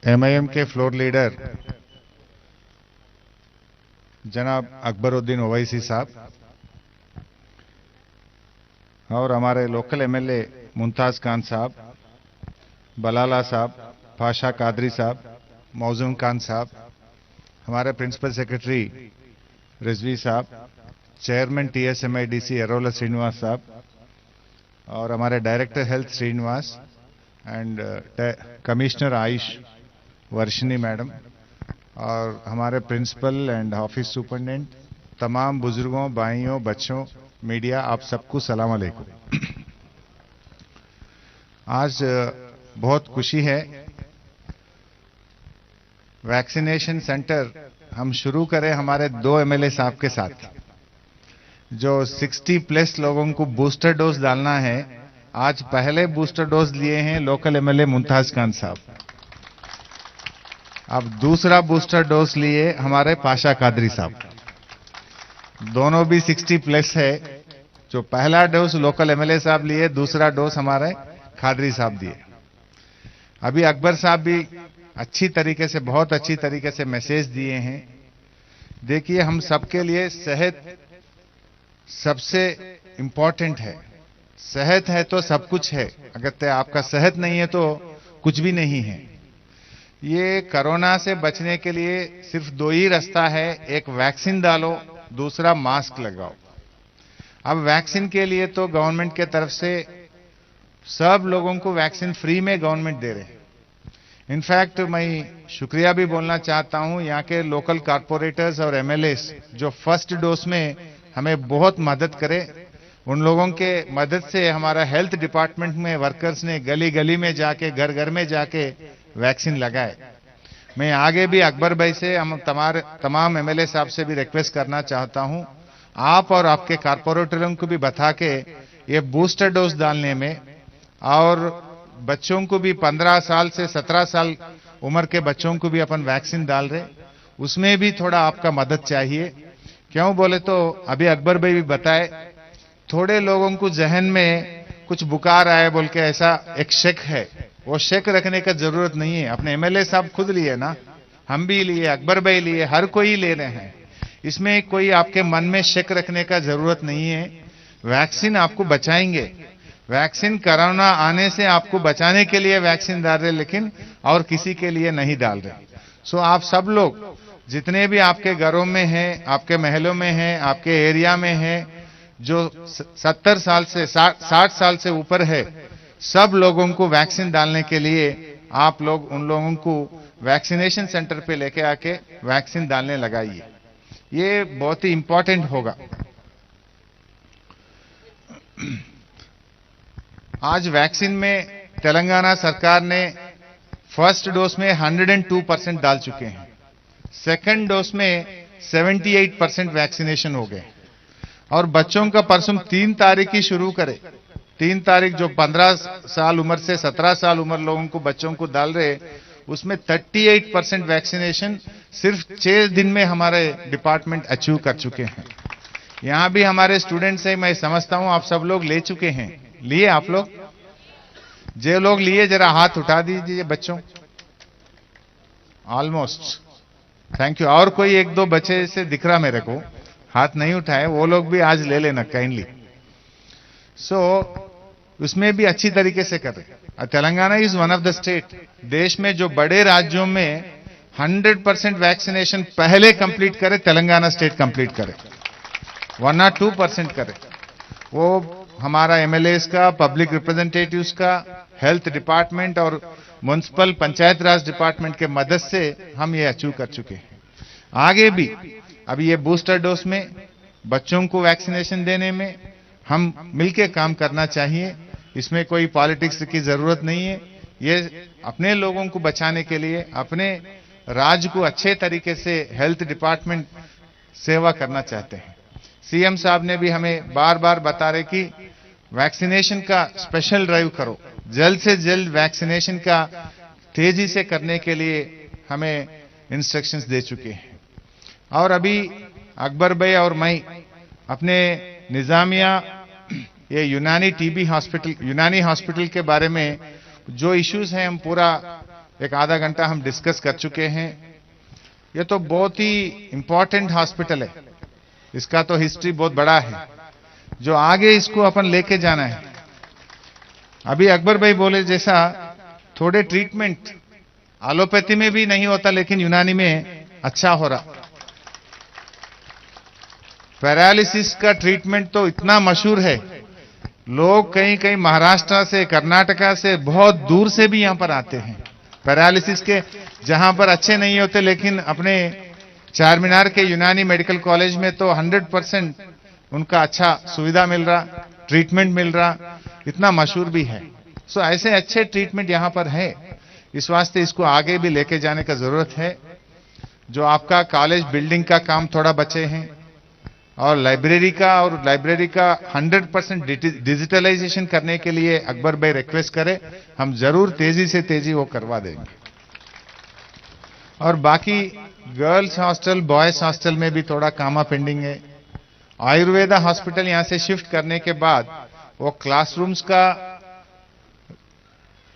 MIM के floor leader जनाब अकबरुद्दीन ओवैसी साहब और हमारे लोकल एमएलए मुमताज खान साहब, बलाला साहब, पाशा कादरी साहब, मौजूम खान साहब, हमारे प्रिंसिपल सेक्रेटरी रिजवी साहब, चेयरमैन टीएसएमआईडीसी एरोला श्रीनिवास साहब और हमारे director health Srinivas and commissioner AYUSH Varshini madam और हमारे प्रिंसिपल एंड ऑफिस सुपरिटेंडेंट, तमाम बुजुर्गों, भाइयों, बच्चों, मीडिया, आप सबको सलाम अलैकुम। आज बहुत खुशी है, वैक्सीनेशन सेंटर हम शुरू करें हमारे 2 एमएलए साहब के साथ, जो 60 प्लस लोगों को बूस्टर डोज डालना है। आज पहले बूस्टर डोज लिए हैं लोकल एमएलए मुमताज खान साहब, अब दूसरा बूस्टर डोज लिए हमारे पाशा कादरी साहब। दोनों भी 60 प्लस है। जो पहला डोज लोकल एमएलए साहब लिए, दूसरा डोज हमारे कादरी साहब दिए। अभी अकबर साहब भी अच्छी तरीके से, बहुत अच्छी तरीके से मैसेज दिए हैं। देखिए, हम सबके लिए सेहत सबसे इंपॉर्टेंट है। सेहत है तो सब कुछ है, अगर आपका सेहत नहीं है तो कुछ भी नहीं है। ये कोरोना से बचने के लिए सिर्फ 2 ही रास्ता है, एक वैक्सीन डालो, दूसरा मास्क लगाओ। अब वैक्सीन के लिए तो गवर्नमेंट के तरफ से सब लोगों को वैक्सीन फ्री में गवर्नमेंट दे रहे हैं। इनफैक्ट मैं शुक्रिया भी बोलना चाहता हूं यहाँ के लोकल कारपोरेटर्स और एमएलएस जो फर्स्ट डोज में हमें बहुत मदद करे। उन लोगों के मदद से हमारा हेल्थ डिपार्टमेंट में वर्कर्स ने गली गली में जाके, घर घर में जाके वैक्सीन लगाए। मैं आगे भी अकबर भाई से, हम तमाम एमएलए साहब से भी रिक्वेस्ट करना चाहता हूं, आप और आपके कारपोरेटरों को भी बता के ये बूस्टर डोज डालने में, और बच्चों को भी 15 साल से 17 साल उम्र के बच्चों को भी अपन वैक्सीन डाल रहे, उसमें भी थोड़ा आपका मदद चाहिए। क्यों बोले तो अभी अकबर भाई भी बताए, थोड़े लोगों को जहन में कुछ बुखार आए बोल के ऐसा एक शक है, वो शक रखने का जरूरत नहीं है। अपने एमएलए साहब खुद लिए ना, हम भी लिए, अकबर भाई लिए, हर कोई ले रहे हैं। इसमें कोई आपके मन में शक रखने का जरूरत नहीं है। वैक्सीन आपको बचाएंगे, वैक्सीन कोरोना आने से आपको बचाने के लिए वैक्सीन डाल रहे, लेकिन और किसी के लिए नहीं डाल रहे। सो आप सब लोग जितने भी आपके घरों में हैं, आपके महलों में हैं, आपके एरिया में हैं, जो 70 साल से 60 साल से ऊपर है, सब लोगों को वैक्सीन डालने के लिए आप लोग उन लोगों को वैक्सीनेशन सेंटर पे लेके आके वैक्सीन डालने लगाइए। ये बहुत ही इंपॉर्टेंट होगा। आज वैक्सीन में तेलंगाना सरकार ने फर्स्ट डोज में 102% डाल चुके हैं, सेकंड डोज में 78% वैक्सीनेशन हो गए। और बच्चों का परसों 3 तारीख ही शुरू करे, 3 तारीख जो 15 साल उम्र से 17 साल उम्र लोगों को, बच्चों को डाल रहे, उसमें 38% वैक्सीनेशन सिर्फ 6 दिन में हमारे डिपार्टमेंट अचीव कर चुके हैं। यहां भी हमारे स्टूडेंट्स हैं, मैं समझता हूं आप सब लोग ले चुके हैं। लिए आप लोग? जो लोग लिए जरा हाथ उठा दीजिए बच्चों। Almost, thank you. और कोई 1-2 बच्चे से दिख रहा मेरे को, हाथ नहीं उठाए, वो लोग भी आज ले लेना काइंडली। सो उसमें भी अच्छी तरीके से कर रहे। Telangana is one of the state, देश में जो बड़े राज्यों में 100% वैक्सीनेशन पहले कंप्लीट करे, तेलंगाना स्टेट कंप्लीट करे, 1 or 2% करे। वो हमारा एमएलएस का, पब्लिक रिप्रेजेंटेटिव्स का, हेल्थ डिपार्टमेंट और म्युनिसिपल पंचायत राज डिपार्टमेंट के मदद से हम ये अचीव कर चुके हैं। आगे भी अभी ये बूस्टर डोज में बच्चों को वैक्सीनेशन देने में हम मिलकर काम करना चाहिए। इसमें कोई पॉलिटिक्स की जरूरत नहीं है। ये अपने लोगों को बचाने के लिए, अपने राज्य को अच्छे तरीके से हेल्थ डिपार्टमेंट सेवा करना चाहते हैं। सीएम साहब ने भी हमें बार बार बता रहे कि वैक्सीनेशन का स्पेशल ड्राइव करो, जल्द से जल्द वैक्सीनेशन का तेजी से करने के लिए हमें इंस्ट्रक्शंस दे चुके हैं। और अभी अकबर भाई और मैं अपने निजामिया ये यूनानी टीबी हॉस्पिटल, यूनानी हॉस्पिटल के बारे में जो इश्यूज हैं हम पूरा एक आधा घंटा हम डिस्कस कर चुके हैं। ये तो बहुत ही इंपॉर्टेंट हॉस्पिटल है, इसका तो हिस्ट्री बहुत बड़ा है, जो आगे इसको अपन लेके जाना है। अभी अकबर भाई बोले जैसा थोड़े ट्रीटमेंट एलोपैथी में भी नहीं होता, लेकिन यूनानी में अच्छा हो रहा। पैरालिसिस का ट्रीटमेंट तो इतना मशहूर है, लोग कहीं कहीं महाराष्ट्र से, कर्नाटका से, बहुत दूर से भी यहां पर आते हैं पैरालिसिस के, जहां पर अच्छे नहीं होते, लेकिन अपने चारमीनार के यूनानी मेडिकल कॉलेज में तो 100% उनका अच्छा सुविधा मिल रहा, ट्रीटमेंट मिल रहा, इतना मशहूर भी है। सो ऐसे अच्छे ट्रीटमेंट यहां पर है, इस वास्ते इसको आगे भी लेके जाने का जरूरत है। जो आपका कॉलेज बिल्डिंग का काम थोड़ा बचे हैं, और लाइब्रेरी का 100% डिजिटलाइजेशन करने के लिए अकबर भाई रिक्वेस्ट करे, हम जरूर तेजी से तेजी वो करवा देंगे। और बाकी गर्ल्स हॉस्टल, बॉयज हॉस्टल में भी थोड़ा कामा पेंडिंग है। आयुर्वेदा हॉस्पिटल यहां से शिफ्ट करने के बाद वो क्लासरूम्स का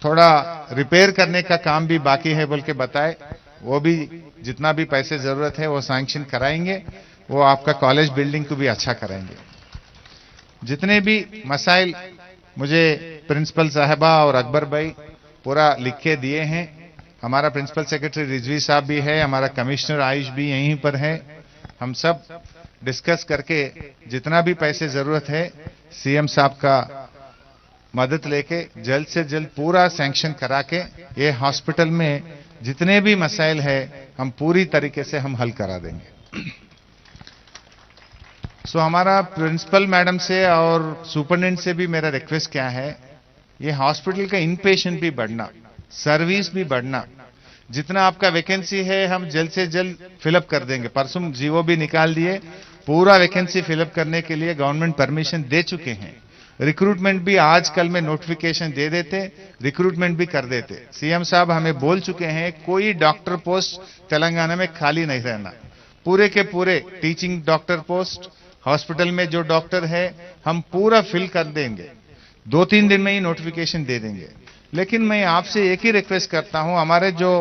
थोड़ा रिपेयर करने का काम भी बाकी है बोल के बताए, वो भी जितना भी पैसे जरूरत है वो सैंक्शन कराएंगे, वो आपका कॉलेज बिल्डिंग को भी अच्छा कराएंगे। जितने भी मसाइल मुझे प्रिंसिपल साहबा और अकबर भाई पूरा लिख के दिए हैं, हमारा प्रिंसिपल सेक्रेटरी रिजवी साहब भी है, हमारा कमिश्नर आयुष भी यहीं पर है, हम सब डिस्कस करके जितना भी पैसे जरूरत है सीएम साहब का मदद लेके जल्द से जल्द पूरा सैंक्शन करा के ये हॉस्पिटल में जितने भी मसाइल है हम पूरी तरीके से हम हल करा देंगे। सो हमारा प्रिंसिपल मैडम से और सुपरिटेंडेंट से भी मेरा रिक्वेस्ट क्या है, ये हॉस्पिटल का इनपेशेंट भी बढ़ना, सर्विस भी बढ़ना, जितना आपका वैकेंसी है हम जल्द से जल्द फिलअप कर देंगे। परसों जीवो भी निकाल दिए, पूरा वैकेंसी फिलअप करने के लिए गवर्नमेंट परमिशन दे चुके हैं। रिक्रूटमेंट भी आजकल में नोटिफिकेशन दे देते, रिक्रूटमेंट भी कर देते। सीएम साहब हमें बोल चुके हैं कोई डॉक्टर पोस्ट तेलंगाना में खाली नहीं रहना, पूरे के पूरे टीचिंग डॉक्टर पोस्ट हॉस्पिटल में जो डॉक्टर है हम पूरा फिल कर देंगे, 2-3 दिन में ही नोटिफिकेशन दे देंगे। लेकिन मैं आपसे एक ही रिक्वेस्ट करता हूं, हमारे जो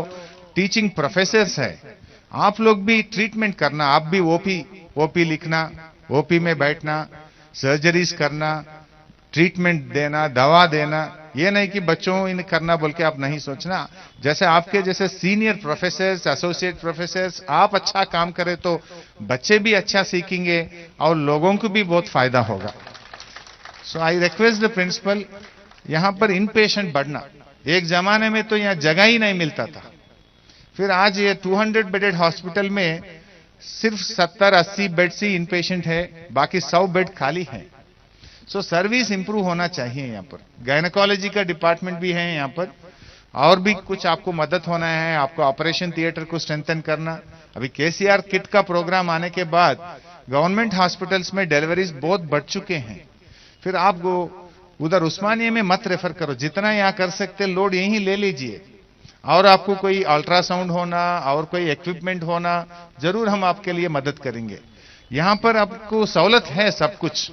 टीचिंग प्रोफेसर्स है आप लोग भी ट्रीटमेंट करना, आप भी ओपी लिखना, ओपी में बैठना, सर्जरीज करना, ट्रीटमेंट देना, दवा देना, ये नहीं कि बच्चों इन करना बोल के आप नहीं सोचना। जैसे आपके जैसे सीनियर प्रोफेसर्स, एसोसिएट प्रोफेसर्स आप अच्छा काम करें तो बच्चे भी अच्छा सीखेंगे और लोगों को भी बहुत फायदा होगा। सो आई रिक्वेस्ट द प्रिंसिपल, यहां पर इनपेशेंट बढ़ना, एक जमाने में तो यहां जगह ही नहीं मिलता था, फिर आज ये 200 बेडेड हॉस्पिटल में सिर्फ 70-80 बेड से इनपेशेंट है, बाकी 100 बेड खाली है। सो सर्विस इंप्रूव होना चाहिए। यहाँ पर गायनेकोलॉजी का डिपार्टमेंट भी है यहाँ पर, और भी कुछ आपको मदद होना है, आपको ऑपरेशन थिएटर को स्ट्रेंथन करना। अभी केसीआर किट का प्रोग्राम आने के बाद गवर्नमेंट हॉस्पिटल्स में डिलीवरीज बहुत बढ़ चुके हैं, फिर आप उधर उस्मानिया में मत रेफर करो, जितना यहाँ कर सकते लोड यहीं ले लीजिए। और आपको कोई अल्ट्रासाउंड होना और कोई इक्विपमेंट होना, जरूर हम आपके लिए मदद करेंगे। यहां पर आपको सहूलत है सब कुछ,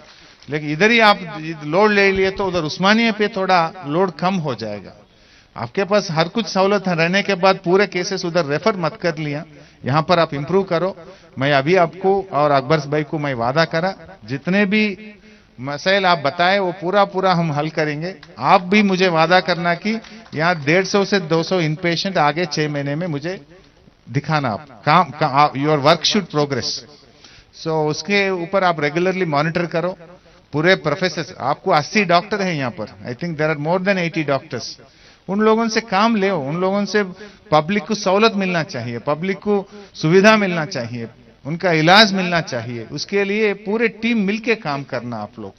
लेकिन इधर ही आप लोड ले लिए तो उधर उस्मानिया पे थोड़ा लोड कम हो जाएगा। आपके पास हर कुछ सहूलत रहने के बाद पूरे केसेस उधर रेफर मत कर लिया, यहां पर आप इंप्रूव करो। मैं अभी आपको और अकबर भाई को मैं वादा करा, जितने भी मसाइल आप बताए वो पूरा हम हल करेंगे। आप भी मुझे वादा करना कि यहाँ 150 से 200 इनपेशेंट आगे 6 महीने में मुझे दिखाना, आप योर वर्क शुड प्रोग्रेस। सो उसके ऊपर आप रेगुलरली मॉनिटर करो। पूरे प्रोफेसर, आपको 80 डॉक्टर हैं यहाँ पर, I think there are more than 80 doctors. उन लोगों से काम ले, उन लोगों से पब्लिक को सहूलत मिलना चाहिए, पब्लिक को सुविधा मिलना चाहिए, उनका इलाज मिलना चाहिए। उसके लिए पूरे टीम मिलके काम करना आप लोग।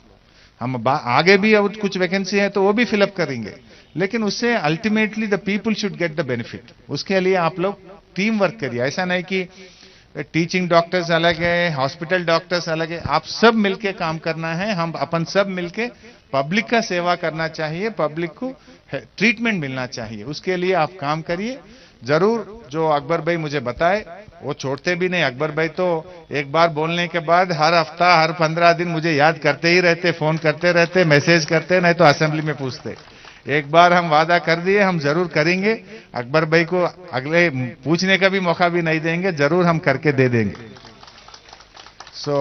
हम आगे भी अब कुछ वैकेंसी है तो वो भी फिलअप करेंगे, लेकिन उससे ultimately the people should get the benefit. उसके लिए आप लोग टीम वर्क करिए। ऐसा नहीं कि टीचिंग डॉक्टर्स अलग है, हॉस्पिटल डॉक्टर्स अलग है, आप सब मिलके काम करना है। हम अपन सब मिलके पब्लिक का सेवा करना चाहिए, पब्लिक को ट्रीटमेंट मिलना चाहिए। उसके लिए आप काम करिए जरूर। जो अकबर भाई मुझे बताए वो छोड़ते भी नहीं। अकबर भाई तो एक बार बोलने के बाद हर हफ्ता, हर 15 दिन मुझे याद करते ही रहते, फोन करते रहते, मैसेज करते, नहीं तो असेंबली में पूछते। एक बार हम वादा कर दिए, हम जरूर करेंगे। अकबर भाई को अगले पूछने का भी मौका भी नहीं देंगे, जरूर हम करके दे देंगे। సో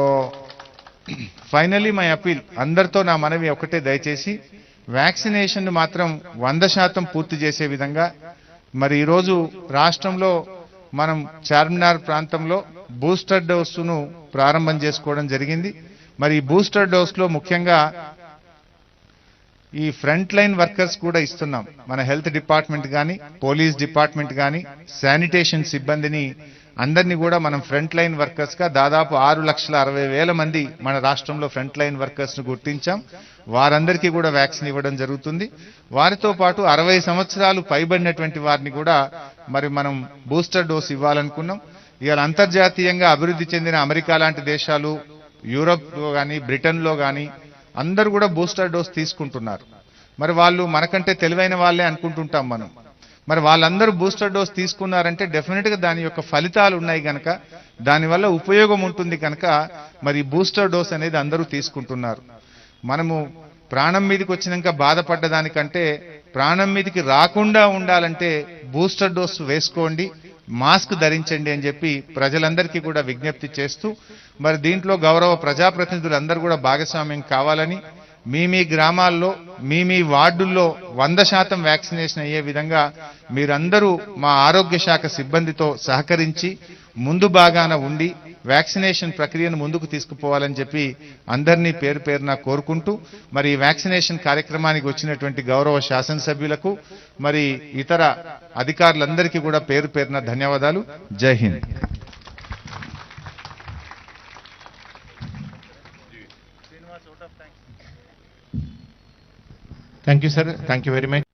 ఫైనలీ మై అపీల్, అందరితో నా మనవి ఒకటే, దయచేసి వ్యాక్సినేషన్ మాత్రం 100% పూర్తి చేసే విధంగా మరి ఈరోజు రాష్ట్రంలో మనం చార్మినార్ ప్రాంతంలో బూస్టర్ డోసును ప్రారంభం చేసుకోవడం జరిగింది. మరి ఈ బూస్టర్ డోస్లో ముఖ్యంగా ఈ ఫ్రంట్ లైన్ వర్కర్స్ కూడా ఇస్తున్నాం. మన హెల్త్ డిపార్ట్మెంట్ కానీ, పోలీస్ డిపార్ట్మెంట్ కానీ, శానిటేషన్ సిబ్బందిని అందరినీ కూడా మనం ఫ్రంట్ లైన్ వర్కర్స్ గా దాదాపు 6,60,000 మంది మన రాష్ట్రంలో ఫ్రంట్ లైన్ వర్కర్స్ ను గుర్తించాం. వారందరికీ కూడా వ్యాక్సిన్ ఇవ్వడం జరుగుతుంది. వారితో పాటు 60 సంవత్సరాలు పైబడినటువంటి వారిని కూడా మరి మనం బూస్టర్ డోస్ ఇవ్వాలనుకున్నాం. ఇవాళ అంతర్జాతీయంగా అభివృద్ధి చెందిన అమెరికా లాంటి దేశాలు, యూరోప్ లో కానీ, బ్రిటన్ లో కానీ అందరూ కూడా బూస్టర్ డోస్ తీసుకుంటున్నారు. మరి వాళ్ళు మనకంటే తెలివైన వాళ్ళే అనుకుంటుంటాం మనం. మరి వాళ్ళందరూ బూస్టర్ డోస్ తీసుకున్నారంటే డెఫినెట్ గా దాని యొక్క ఫలితాలు ఉన్నాయి కనుక, దానివల్ల ఉపయోగం ఉంటుంది కనుక మరి బూస్టర్ డోస్ అనేది అందరూ తీసుకుంటున్నారు. మనము ప్రాణం మీదకి వచ్చినాక బాధపడ్డదానికంటే ప్రాణం మీదకి రాకుండా ఉండాలంటే బూస్టర్ డోస్ వేసుకోండి, మాస్క్ ధరించండి అని చెప్పి ప్రజలందరికీ కూడా విజ్ఞప్తి చేస్తూ, మరి దీంట్లో గౌరవ ప్రజాప్రతినిధులందరూ కూడా భాగస్వామ్యం కావాలని, మీ గ్రామాల్లో మీ వార్డుల్లో 100% వ్యాక్సినేషన్ అయ్యే విధంగా మీరందరూ మా ఆరోగ్య శాఖ సిబ్బందితో సహకరించి ముందు భాగాన ఉండి వ్యాక్సినేషన్ ప్రక్రియను ముందుకు తీసుకుపోవాలని చెప్పి అందరినీ పేరు పేరున కోరుకుంటూ, మరి వ్యాక్సినేషన్ కార్యక్రమానికి వచ్చినటువంటి గౌరవ శాసనసభ్యులకు మరి ఇతర అధికారులందరికీ కూడా పేరు పేరున ధన్యవాదాలు. Jai Hind. Thank you, sir. Thank you very much.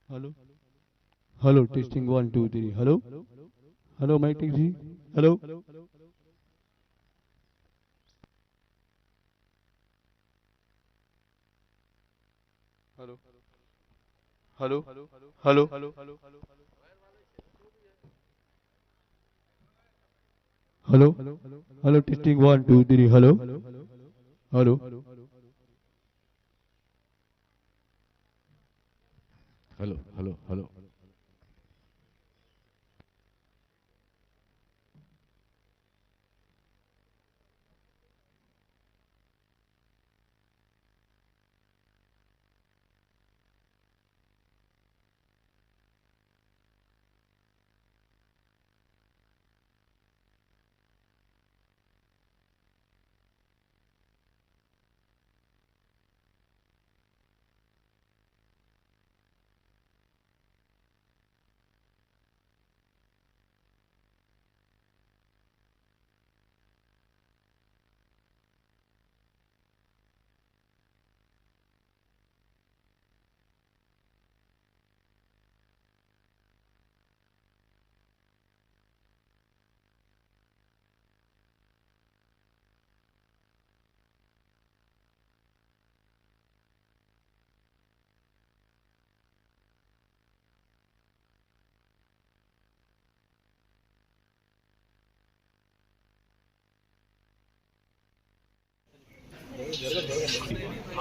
Hello hello testing 1 2 3 hello hello mike टेक जी hello hello hello hello hello hello testing 1 2 3 hello hello Hello, hello, hello.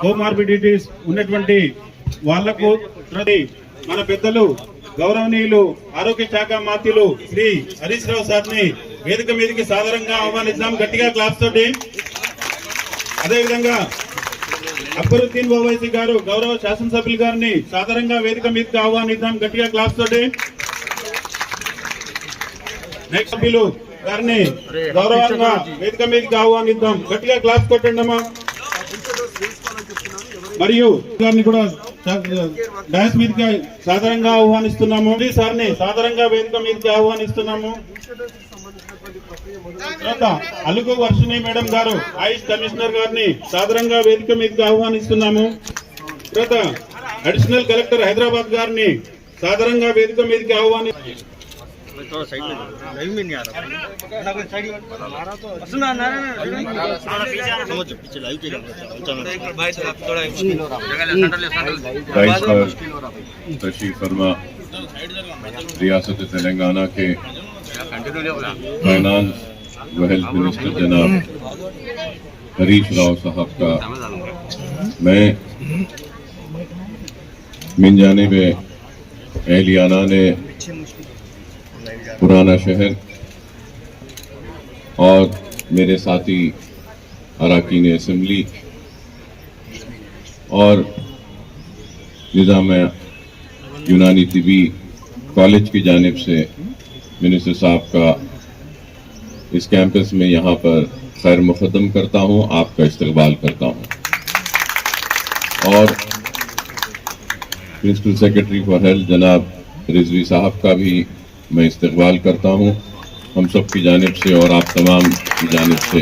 Comorbidities ఉన్నటువంటి వాళ్లకు మన పెద్దలు గౌరవనీయులు ఆరోగ్య శాఖ మంత్రులు శ్రీ హరీష్ రావు సార్ని వేదిక మీదకి సాదరంగా ఆహ్వానిద్దాం గట్టిగా క్లాప్స్ తోటి. అదేవిధంగా అక్బరుద్దీన్ ఓవైసీ గారు గౌరవ శాసనసభ్యులు గారిని సాదరంగా వేదిక మీదకి ఆహ్వానిద్దాం గట్టిగా క్లాప్స్ తోటి. నెక్స్ట్ సభ్యులు గారిని గౌరవంగా వేదిక మీదకి ఆహ్వానిద్దాం గట్టిగా క్లాప్స్ కొట్టండి అమ్మా. మరియు గారిని కూడా డాన్స్ మీదకి సాధారణంగా ఆహ్వానిస్తున్నాము. సార్ని సాధారణంగా వేదిక మీదకి ఆహ్వానిస్తున్నాము. తర్వాత అలుగు వర్షిణి మేడం గారు ఆయుష్ కమిషనర్ గారిని సాధారణంగా వేదిక మీదకి ఆహ్వానిస్తున్నాము. తర్వాత అడిషనల్ కలెక్టర్ హైదరాబాద్ గారిని సాధారణంగా వేదిక మీదకి ఆహ్వానిస్తున్నాము. थोड़ा साइड में लाइव में नहीं आ रहा पीछे लाइव तशरीफ फरमा रियासत तेलंगाना के फाइनेंस व हेल्थ मिनिस्टर जनाब हरीश राव साहब का मैं मिन जानिब एहलियाना ने पुराना शहर और मेरे साथी अरकान असेंबली और निज़ाम यूनानी तिबी कॉलेज की जानिब से मिनिस्टर साहब का इस कैंपस में यहाँ पर खैर मुक़द्दम करता हूँ, आपका इस्तकबाल करता हूँ और प्रिंसिपल सेक्रेटरी फॉर हेल्थ जनाब रिजवी साहब का भी मैं इस्तकबाल करता हूं हम सब की जानिब से और आप तमाम की जानिब से,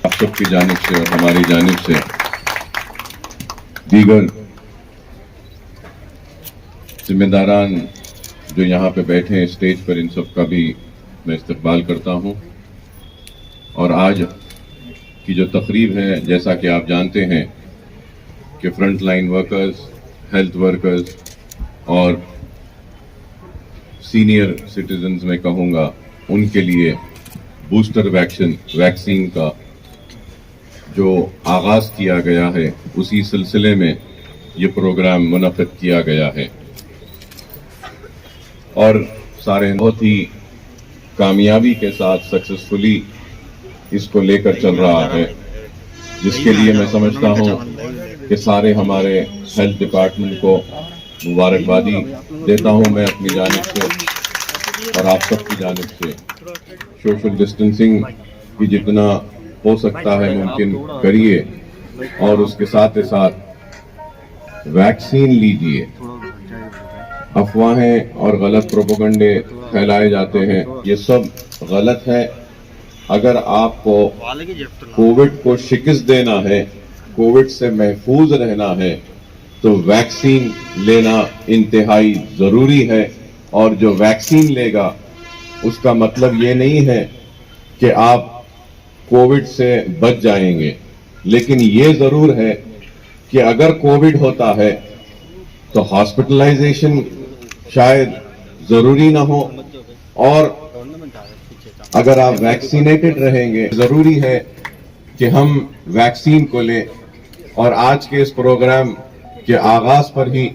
आप सब की जानिब से और हमारी जानिब से दीगर जिम्मेदारान जो यहाँ पे बैठे हैं स्टेज पर, इन सब का भी मैं इस्तकबाल करता हूं। और आज की जो तकरीब है, जैसा कि आप जानते हैं कि front line workers, health workers और सीनियर सिटीजन्स में कहूँगा उनके लिए बूस्टर वैक्सीन का जो आगाज़ किया गया है, उसी सिलसिले में ये प्रोग्राम मुनक़्क़िद किया गया है और सारे बहुत ही कामयाबी के साथ सक्सेसफुली इसको लेकर चल रहा है, जिसके लिए मैं समझता हूँ कि सारे हमारे हेल्थ डिपार्टमेंट को मुबारकबादी देता हूं मैं अपनी जानिब से और आप सबकी जानिब से। सोशल डिस्टेंसिंग भी जितना हो सकता है मुमकिन करिए और उसके साथ ही साथ वैक्सीन लीजिए। अफवाहें और गलत प्रोपेगेंडे फैलाए जाते हैं, ये सब गलत है। अगर आपको कोविड को शिकस्त देना है, कोविड से महफूज रहना है, तो वैक्सीन लेना इंतहाई जरूरी है। और जो वैक्सीन लेगा उसका मतलब ये नहीं है कि आप कोविड से बच जाएंगे, लेकिन ये जरूर है कि अगर कोविड होता है तो हॉस्पिटलाइजेशन शायद जरूरी ना हो, और अगर आप वैक्सीनेटेड रहेंगे जरूरी है कि हम वैक्सीन को लें। और आज के इस प्रोग्राम के आगाज पर ही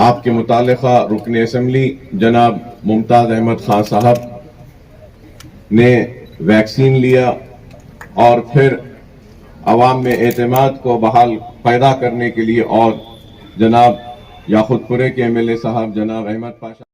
आपके मुतालिका रुकन असेंबली जनाब मुमताज अहमद खान साहब ने वैक्सीन लिया और फिर अवाम में एतमाद को बहाल पैदा करने के लिए और जनाब याकूतपुरे के MLA साहब जनाब अहमद पाशा